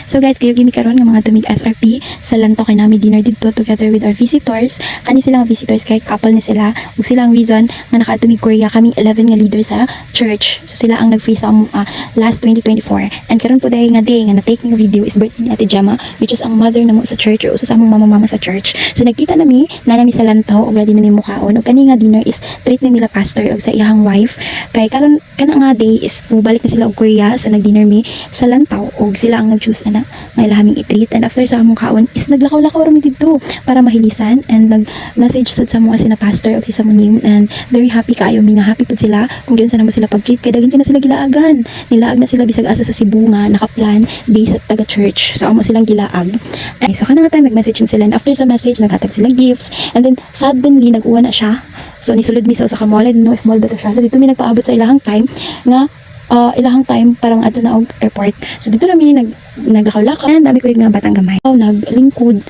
So guys, kayo gimi karon nga mga tumig SRP sa lantaw kay nami dinner dito together with our visitors. Kani silang visitors kay couple ni sila. Ug sila ang reason nga nakatumig Korea kaming 11 nga leader sa church. So sila ang nag-free sa last 2024. And karon po dahil nga day nga na-take nga video is birthday ni Ate Gemma, which is ang mother namo sa church o usa sa among mama sa church. So nagkita nami na nami sa lantaw ug ready nami mukaon. Ug kani nga dinner is treat ni nila pastor ug sa iyang wife. Kay karon kana nga day is mubalik na sila og Korea sa nag-dinner mi sa lantaw ug sila ang nag-choose na nga ilaming i-treat. And after sa among kaon is naglakaw-lakaw rami dito para mahilisan and nag-message sad sa mga sina pastor ug si Samunim and very happy kayo mi nga happy pud sila kung giun sa namo sila pag-treat kay daghan na sila gilaagan. Nilaag na sila bisag asa sa Cebu nga nakaplan based sa taga church. So amo silang gilaag. Ay so kana nga time nag-message sila and after sa message naghatag sila gifts and then suddenly nag-uwan na siya. So nisulod mi sa usa ka mall, I don't know if mall ba to siya. So dito mi nagpaabot sa ilahang time nga ilahang time parang ato na og airport. So dito na mi naglakaw-lakaw and dami ko yung nga batang gamay. Naglingkod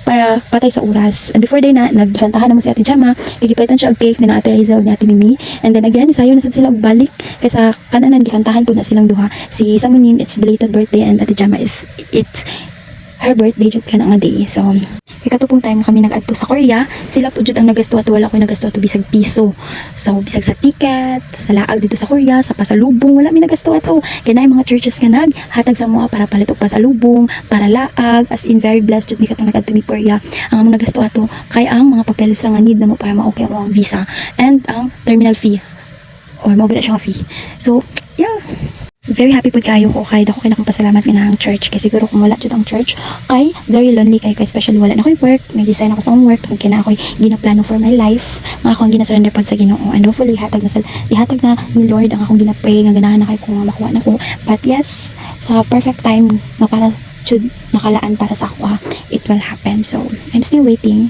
para patay sa oras. And before day na, nagkantahan na mo si Ate Gemma, gigipalitan siya og cake ni Ate Rizel ni Ate Mimi. And then again, isayo na sad sila og balik kaysa kananan gikantahan po na silang duha. Si Samunin, it's belated birthday and Ate Gemma it's her birthday jud ka na nga day. So ikatupong time kami nag-adto sa Korea, sila po jud ang nagasto ato, wala ko nagasto ato bisag piso. So bisag sa ticket, sa laag dito sa Korea, sa pasalubong, wala mi nagasto ato. Kay naay mga churches nga naghatag sa mua para palit og pasalubong, para laag, as in very blessed jud mi katong nag-adto mi Korea. Ang among nagasto ato kay ang mga papeles ra nga need namo para ma-okay ang visa and ang terminal fee or mao ba siya nga fee. So yeah, very happy po kayo ko kay dako kay nakong pasalamat nga ang church kay siguro kung wala jud ang church kay very lonely kay especially wala na ko'y work, may design ako sa akong work kung kina ako'y ginaplano for my life nga akong ginasurrender pod sa Ginoo and hopefully ihatag na ni Lord ang akong ginapray nga ganahan na kay kung makuha na ko. But yes, sa perfect time nga para jud nakalaan para sa ako, it will happen. So I'm still waiting.